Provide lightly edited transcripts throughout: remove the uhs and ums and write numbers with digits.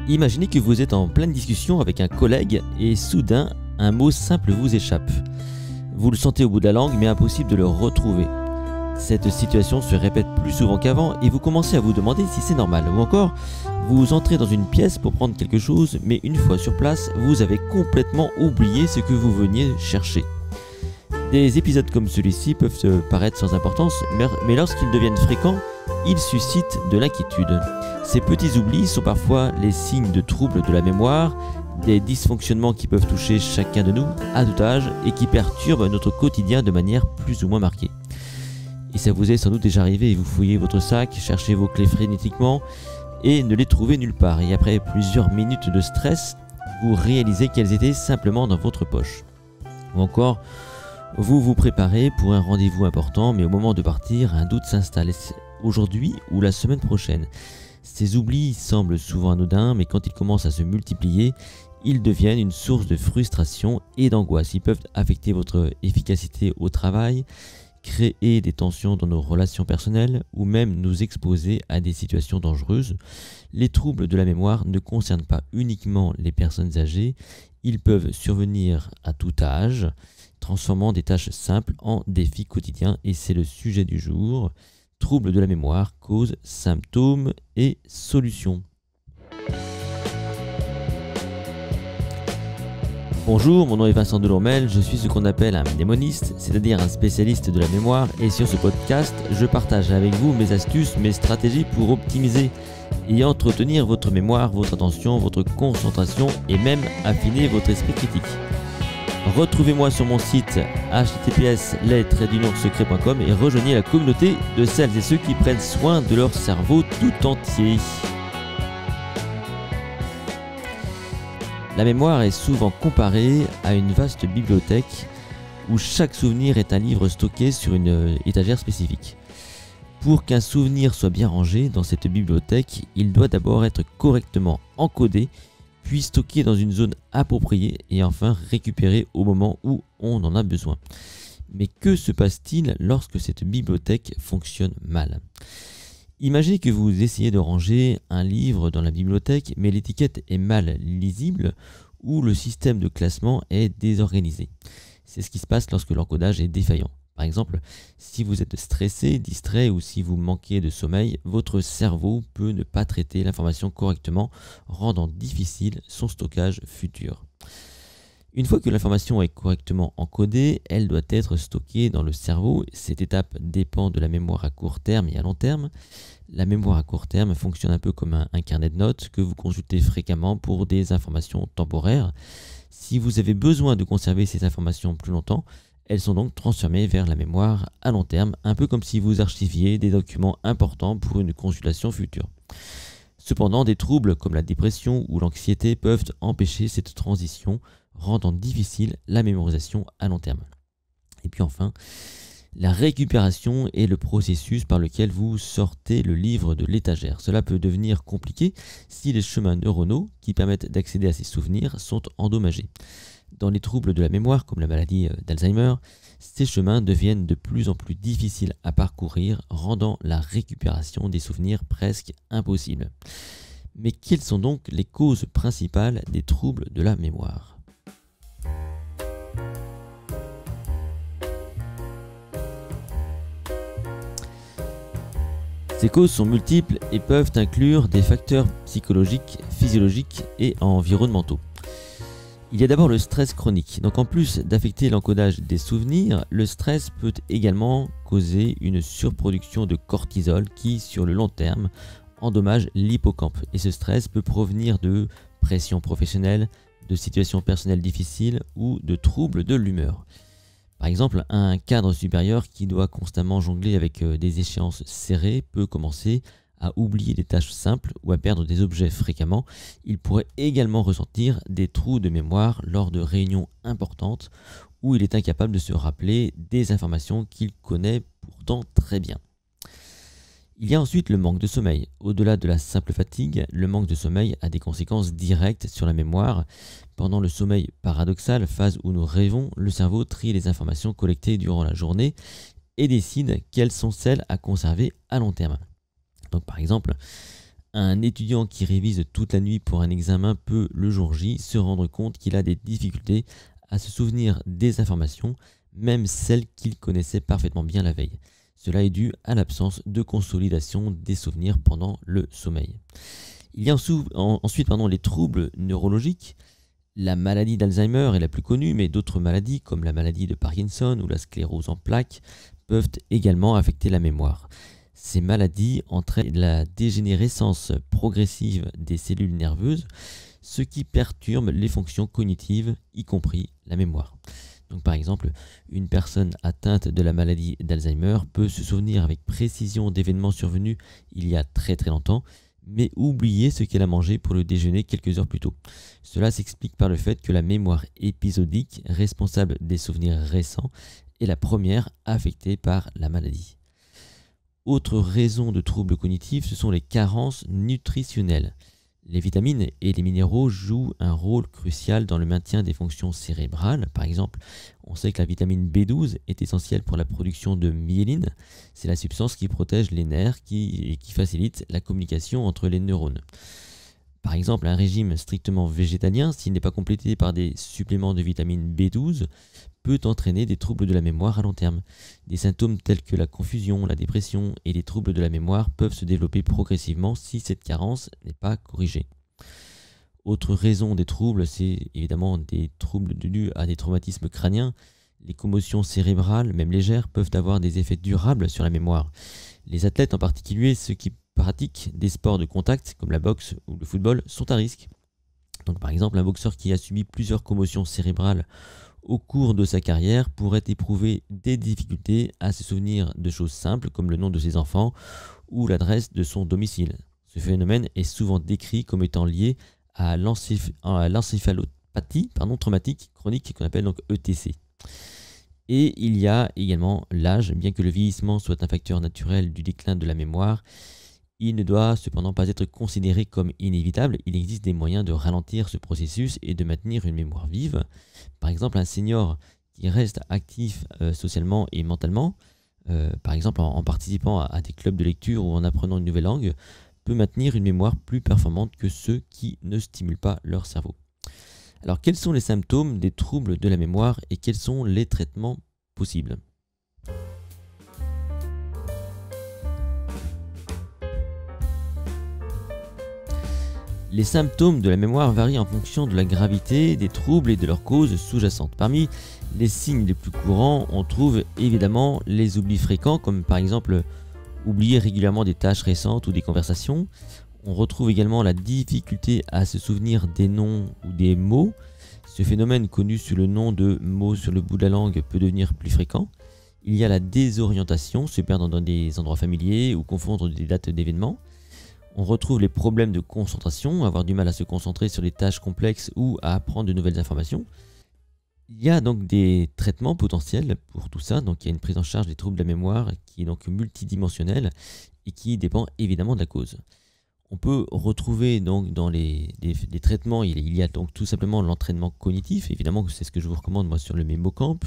Imaginez que vous êtes en pleine discussion avec un collègue et soudain, un mot simple vous échappe. Vous le sentez au bout de la langue mais impossible de le retrouver. Cette situation se répète plus souvent qu'avant et vous commencez à vous demander si c'est normal. Ou encore, vous entrez dans une pièce pour prendre quelque chose mais une fois sur place, vous avez complètement oublié ce que vous veniez chercher. Des épisodes comme celui-ci peuvent paraître sans importance, mais lorsqu'ils deviennent fréquents, ils suscitent de l'inquiétude. Ces petits oublis sont parfois les signes de troubles de la mémoire, des dysfonctionnements qui peuvent toucher chacun de nous à tout âge et qui perturbent notre quotidien de manière plus ou moins marquée. Et ça vous est sans doute déjà arrivé et vous fouillez votre sac, cherchez vos clés frénétiquement et ne les trouvez nulle part. Et après plusieurs minutes de stress, vous réalisez qu'elles étaient simplement dans votre poche. Ou encore, vous vous préparez pour un rendez-vous important, mais au moment de partir, un doute s'installe. Est-ce aujourd'hui ou la semaine prochaine? Ces oublis semblent souvent anodins, mais quand ils commencent à se multiplier, ils deviennent une source de frustration et d'angoisse. Ils peuvent affecter votre efficacité au travail, créer des tensions dans nos relations personnelles ou même nous exposer à des situations dangereuses. Les troubles de la mémoire ne concernent pas uniquement les personnes âgées, ils peuvent survenir à tout âge, transformant des tâches simples en défis quotidiens, et c'est le sujet du jour. Troubles de la mémoire, causes, symptômes et solutions. Bonjour, mon nom est Vincent Delormel, je suis ce qu'on appelle un mnémoniste, c'est-à-dire un spécialiste de la mémoire, et sur ce podcast, je partage avec vous mes astuces, mes stratégies pour optimiser et entretenir votre mémoire, votre attention, votre concentration et même affiner votre esprit critique. Retrouvez-moi sur mon site https://les-secrets.com et rejoignez la communauté de celles et ceux qui prennent soin de leur cerveau tout entier. La mémoire est souvent comparée à une vaste bibliothèque où chaque souvenir est un livre stocké sur une étagère spécifique. Pour qu'un souvenir soit bien rangé dans cette bibliothèque, il doit d'abord être correctement encodé, puis stocké dans une zone appropriée et enfin récupéré au moment où on en a besoin. Mais que se passe-t-il lorsque cette bibliothèque fonctionne mal? Imaginez que vous essayez de ranger un livre dans la bibliothèque, mais l'étiquette est mal lisible ou le système de classement est désorganisé. C'est ce qui se passe lorsque l'encodage est défaillant. Par exemple, si vous êtes stressé, distrait ou si vous manquez de sommeil, votre cerveau peut ne pas traiter l'information correctement, rendant difficile son stockage futur. Une fois que l'information est correctement encodée, elle doit être stockée dans le cerveau. Cette étape dépend de la mémoire à court terme et à long terme. La mémoire à court terme fonctionne un peu comme un carnet de notes que vous consultez fréquemment pour des informations temporaires. Si vous avez besoin de conserver ces informations plus longtemps, elles sont donc transformées vers la mémoire à long terme, un peu comme si vous archiviez des documents importants pour une consultation future. Cependant, des troubles comme la dépression ou l'anxiété peuvent empêcher cette transition, rendant difficile la mémorisation à long terme. Et puis enfin, la récupération est le processus par lequel vous sortez le livre de l'étagère. Cela peut devenir compliqué si les chemins neuronaux qui permettent d'accéder à ces souvenirs sont endommagés. Dans les troubles de la mémoire, comme la maladie d'Alzheimer, ces chemins deviennent de plus en plus difficiles à parcourir, rendant la récupération des souvenirs presque impossible. Mais quelles sont donc les causes principales des troubles de la mémoire ? Ces causes sont multiples et peuvent inclure des facteurs psychologiques, physiologiques et environnementaux. Il y a d'abord le stress chronique. Donc en plus d'affecter l'encodage des souvenirs, le stress peut également causer une surproduction de cortisol qui, sur le long terme, endommage l'hippocampe. Et ce stress peut provenir de pression professionnelle, de situations personnelles difficiles ou de troubles de l'humeur. Par exemple, un cadre supérieur qui doit constamment jongler avec des échéances serrées peut commencer à oublier des tâches simples ou à perdre des objets fréquemment. Il pourrait également ressentir des trous de mémoire lors de réunions importantes où il est incapable de se rappeler des informations qu'il connaît pourtant très bien. Il y a ensuite le manque de sommeil. Au-delà de la simple fatigue, le manque de sommeil a des conséquences directes sur la mémoire. Pendant le sommeil paradoxal, phase où nous rêvons, le cerveau trie les informations collectées durant la journée et décide quelles sont celles à conserver à long terme. Donc par exemple, Un étudiant qui révise toute la nuit pour un examen peut, le jour J, se rendre compte qu'il a des difficultés à se souvenir des informations, même celles qu'il connaissait parfaitement bien la veille. Cela est dû à l'absence de consolidation des souvenirs pendant le sommeil. Il y a ensuite les troubles neurologiques. La maladie d'Alzheimer est la plus connue, mais d'autres maladies comme la maladie de Parkinson ou la sclérose en plaques peuvent également affecter la mémoire. Ces maladies entraînent la dégénérescence progressive des cellules nerveuses, ce qui perturbe les fonctions cognitives, y compris la mémoire. Donc par exemple, une personne atteinte de la maladie d'Alzheimer peut se souvenir avec précision d'événements survenus il y a très longtemps, mais oublier ce qu'elle a mangé pour le déjeuner quelques heures plus tôt. Cela s'explique par le fait que la mémoire épisodique, responsable des souvenirs récents, est la première affectée par la maladie. Autre raison de troubles cognitifs, ce sont les carences nutritionnelles. Les vitamines et les minéraux jouent un rôle crucial dans le maintien des fonctions cérébrales. Par exemple, on sait que la vitamine B12 est essentielle pour la production de myéline. C'est la substance qui protège les nerfs et qui facilite la communication entre les neurones. Par exemple, un régime strictement végétalien, s'il n'est pas complété par des suppléments de vitamine B12, peut entraîner des troubles de la mémoire à long terme. Des symptômes tels que la confusion, la dépression et les troubles de la mémoire peuvent se développer progressivement si cette carence n'est pas corrigée. Autre raison des troubles, c'est évidemment des troubles dus à des traumatismes crâniens. Les commotions cérébrales, même légères, peuvent avoir des effets durables sur la mémoire. Les athlètes, en particulier ceux qui pratiquent des sports de contact comme la boxe ou le football, sont à risque. Donc par exemple, un boxeur qui a subi plusieurs commotions cérébrales au cours de sa carrière pourrait éprouver des difficultés à se souvenir de choses simples comme le nom de ses enfants ou l'adresse de son domicile. Ce phénomène est souvent décrit comme étant lié à l'encéphalopathie traumatique chronique qu'on appelle donc ETC. Et il y a également l'âge. Bien que le vieillissement soit un facteur naturel du déclin de la mémoire, il ne doit cependant pas être considéré comme inévitable. Il existe des moyens de ralentir ce processus et de maintenir une mémoire vive. Par exemple, un senior qui reste actif socialement et mentalement, par exemple en participant à des clubs de lecture ou en apprenant une nouvelle langue, peut maintenir une mémoire plus performante que ceux qui ne stimulent pas leur cerveau. Alors, quels sont les symptômes des troubles de la mémoire et quels sont les traitements possibles ? Les symptômes de la mémoire varient en fonction de la gravité des troubles et de leurs causes sous-jacentes. Parmi les signes les plus courants, on trouve évidemment les oublis fréquents, comme par exemple oublier régulièrement des tâches récentes ou des conversations. On retrouve également la difficulté à se souvenir des noms ou des mots. Ce phénomène, connu sous le nom de mots sur le bout de la langue, peut devenir plus fréquent. Il y a la désorientation, se perdre dans des endroits familiers ou confondre des dates d'événements. On retrouve les problèmes de concentration, avoir du mal à se concentrer sur des tâches complexes ou à apprendre de nouvelles informations. Il y a donc des traitements potentiels pour tout ça. Donc il y a une prise en charge des troubles de la mémoire qui est donc multidimensionnelle et qui dépend évidemment de la cause. On peut retrouver donc dans les traitements, il y a donc tout simplement l'entraînement cognitif. Évidemment, c'est ce que je vous recommande moi sur le MemoCamp.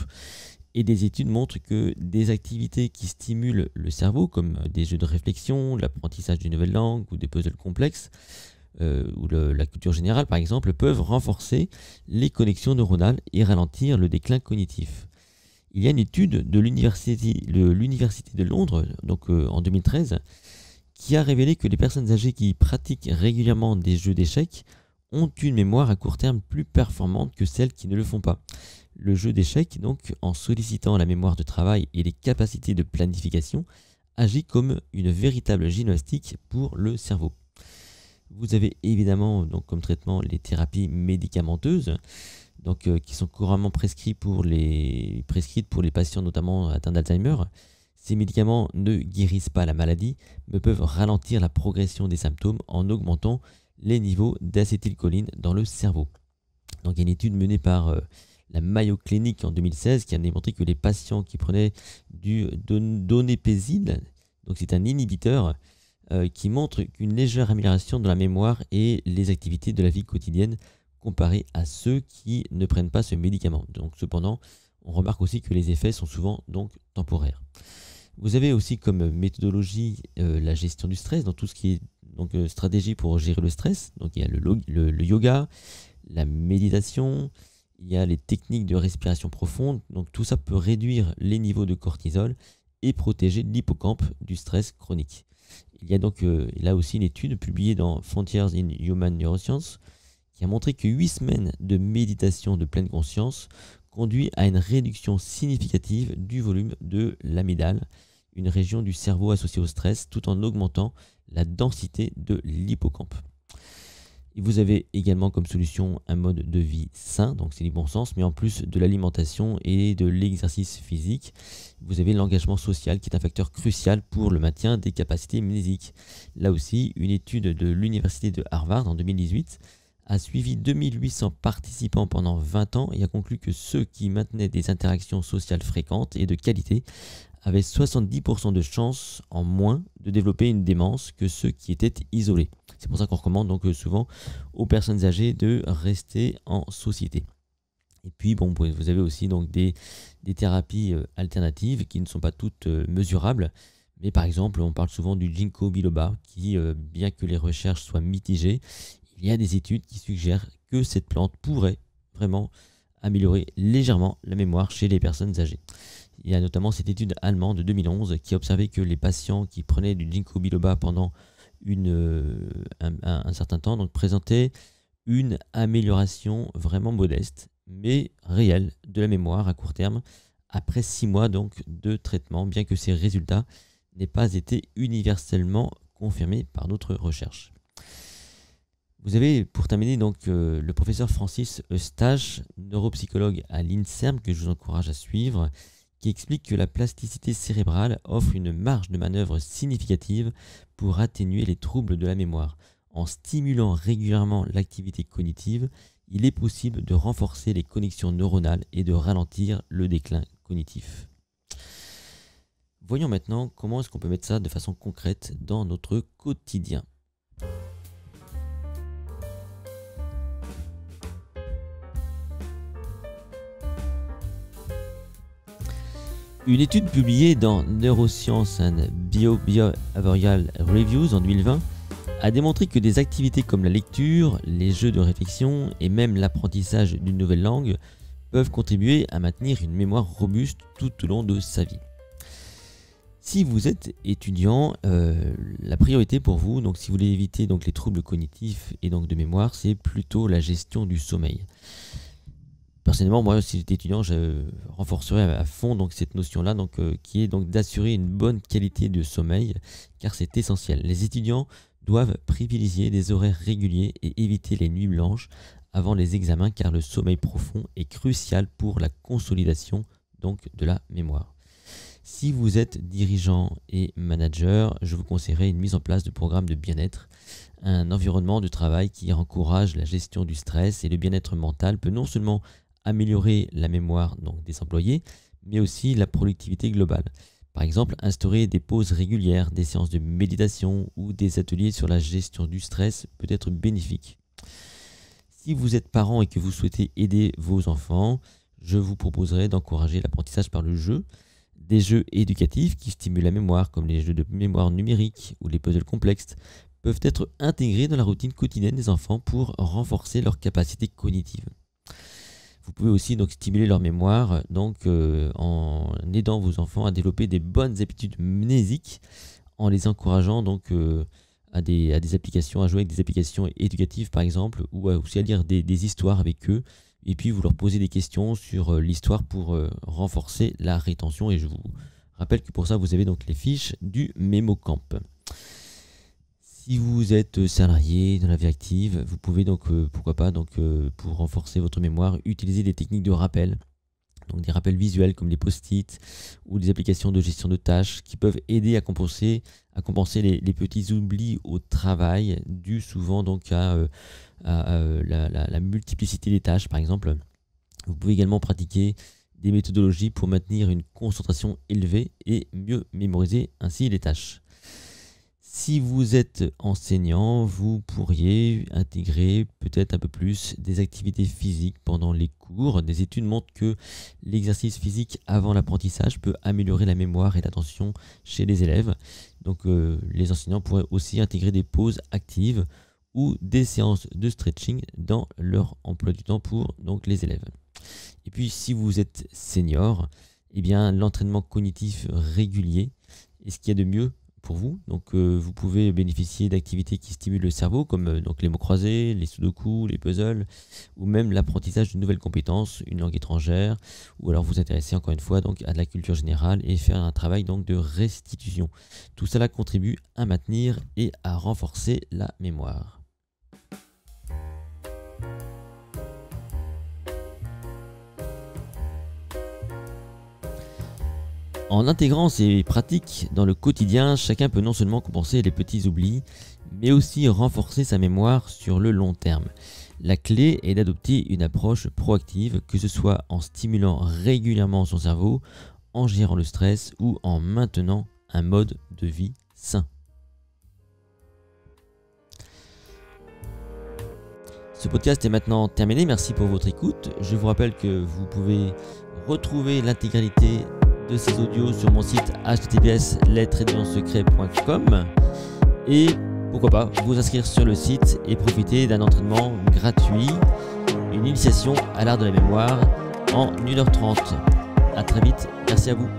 Et des études montrent que des activités qui stimulent le cerveau, comme des jeux de réflexion, l'apprentissage d'une nouvelle langue ou des puzzles complexes, ou la culture générale par exemple, peuvent renforcer les connexions neuronales et ralentir le déclin cognitif. Il y a une étude de l'université de Londres, donc en 2013, qui a révélé que les personnes âgées qui pratiquent régulièrement des jeux d'échecs ont une mémoire à court terme plus performante que celles qui ne le font pas. Le jeu d'échecs, donc, en sollicitant la mémoire de travail et les capacités de planification, agit comme une véritable gymnastique pour le cerveau. Vous avez évidemment donc, comme traitement les thérapies médicamenteuses, donc, qui sont couramment prescrites pour les patients notamment atteints d'Alzheimer. Ces médicaments ne guérissent pas la maladie, mais peuvent ralentir la progression des symptômes en augmentant les niveaux d'acétylcholine dans le cerveau. Donc, il y a une étude menée par la Mayo Clinic en 2016 qui a démontré que les patients qui prenaient du donépezil, donc c'est un inhibiteur qui montre une légère amélioration de la mémoire et les activités de la vie quotidienne comparé à ceux qui ne prennent pas ce médicament. Donc cependant, on remarque aussi que les effets sont souvent donc temporaires. Vous avez aussi comme méthodologie la gestion du stress dans tout ce qui est donc, stratégies pour gérer le stress. Donc il y a le yoga, la méditation, il y a les techniques de respiration profonde. Donc tout ça peut réduire les niveaux de cortisol et protéger l'hippocampe du stress chronique. Il y a donc là aussi une étude publiée dans Frontiers in Human Neuroscience qui a montré que 8 semaines de méditation de pleine conscience conduit à une réduction significative du volume de l'amygdale, une région du cerveau associée au stress, tout en augmentant la densité de l'hippocampe. Et vous avez également comme solution un mode de vie sain, donc c'est du bon sens, mais en plus de l'alimentation et de l'exercice physique, vous avez l'engagement social qui est un facteur crucial pour le maintien des capacités mnésiques. Là aussi, une étude de l'université de Harvard en 2018 a suivi 2800 participants pendant 20 ans et a conclu que ceux qui maintenaient des interactions sociales fréquentes et de qualité avaient 70% de chances en moins de développer une démence que ceux qui étaient isolés. C'est pour ça qu'on recommande donc souvent aux personnes âgées de rester en société. Et puis bon, vous avez aussi donc des thérapies alternatives qui ne sont pas toutes mesurables. Mais par exemple, on parle souvent du ginkgo biloba qui, bien que les recherches soient mitigées, il y a des études qui suggèrent que cette plante pourrait vraiment améliorer légèrement la mémoire chez les personnes âgées. Il y a notamment cette étude allemande de 2011 qui a observé que les patients qui prenaient du ginkgo biloba pendant un certain temps donc présentaient une amélioration vraiment modeste, mais réelle, de la mémoire à court terme, après 6 mois donc de traitement, bien que ces résultats n'aient pas été universellement confirmés par d'autres recherches. Vous avez, pour terminer, donc, le professeur Francis Eustache, neuropsychologue à l'INSERM, que je vous encourage à suivre, qui explique que la plasticité cérébrale offre une marge de manœuvre significative pour atténuer les troubles de la mémoire. En stimulant régulièrement l'activité cognitive, il est possible de renforcer les connexions neuronales et de ralentir le déclin cognitif. Voyons maintenant comment est-ce qu'on peut mettre ça de façon concrète dans notre quotidien. Une étude publiée dans Neuroscience and Behavioral Reviews en 2020 a démontré que des activités comme la lecture, les jeux de réflexion et même l'apprentissage d'une nouvelle langue peuvent contribuer à maintenir une mémoire robuste tout au long de sa vie. Si vous êtes étudiant, la priorité pour vous, donc si vous voulez éviter donc les troubles cognitifs et donc de mémoire, c'est plutôt la gestion du sommeil. Personnellement, moi, si j'étais étudiant, je renforcerais à fond donc cette notion-là, donc qui est donc d'assurer une bonne qualité de sommeil, car c'est essentiel. Les étudiants doivent privilégier des horaires réguliers et éviter les nuits blanches avant les examens, car le sommeil profond est crucial pour la consolidation donc de la mémoire. Si vous êtes dirigeant et manager, je vous conseillerais une mise en place de programmes de bien-être. Un environnement de travail qui encourage la gestion du stress et le bien-être mental peut non seulement améliorer la mémoire donc, des employés, mais aussi la productivité globale. Par exemple, instaurer des pauses régulières, des séances de méditation ou des ateliers sur la gestion du stress peut être bénéfique. Si vous êtes parent et que vous souhaitez aider vos enfants, je vous proposerai d'encourager l'apprentissage par le jeu. Des jeux éducatifs qui stimulent la mémoire, comme les jeux de mémoire numérique ou les puzzles complexes, peuvent être intégrés dans la routine quotidienne des enfants pour renforcer leurs capacités cognitives. Vous pouvez aussi donc stimuler leur mémoire en aidant vos enfants à développer des bonnes habitudes mnésiques, en les encourageant donc à des applications, à jouer avec des applications éducatives par exemple, ou aussi à lire des histoires avec eux. Et puis vous leur posez des questions sur l'histoire pour renforcer la rétention. Et je vous rappelle que pour ça, vous avez donc les fiches du MemoCamp. Si vous êtes salarié dans la vie active, vous pouvez donc, pourquoi pas, pour renforcer votre mémoire, utiliser des techniques de rappel. Donc des rappels visuels comme les post-it ou des applications de gestion de tâches qui peuvent aider à compenser les petits oublis au travail dus souvent donc à la multiplicité des tâches par exemple. Vous pouvez également pratiquer des méthodologies pour maintenir une concentration élevée et mieux mémoriser ainsi les tâches. Si vous êtes enseignant, vous pourriez intégrer peut-être un peu plus des activités physiques pendant les cours. Des études montrent que l'exercice physique avant l'apprentissage peut améliorer la mémoire et l'attention chez les élèves. Donc les enseignants pourraient aussi intégrer des pauses actives ou des séances de stretching dans leur emploi du temps pour donc, les élèves. Et puis si vous êtes senior, eh bien l'entraînement cognitif régulier est ce qu'il y a de mieux pour vous. Donc vous pouvez bénéficier d'activités qui stimulent le cerveau comme donc les mots croisés, les sudoku, les puzzles ou même l'apprentissage de nouvelles compétences, une langue étrangère, ou alors vous intéresser encore une fois donc à de la culture générale et faire un travail donc de restitution. Tout cela contribue à maintenir et à renforcer la mémoire. En intégrant ces pratiques dans le quotidien, chacun peut non seulement compenser les petits oublis, mais aussi renforcer sa mémoire sur le long terme. La clé est d'adopter une approche proactive, que ce soit en stimulant régulièrement son cerveau, en gérant le stress ou en maintenant un mode de vie sain. Ce podcast est maintenant terminé, merci pour votre écoute. Je vous rappelle que vous pouvez retrouver l'intégralité de ces audios sur mon site https://lettres-et-secret.com et pourquoi pas vous inscrire sur le site et profiter d'un entraînement gratuit, une initiation à l'art de la mémoire en 1h30. A très vite, merci à vous.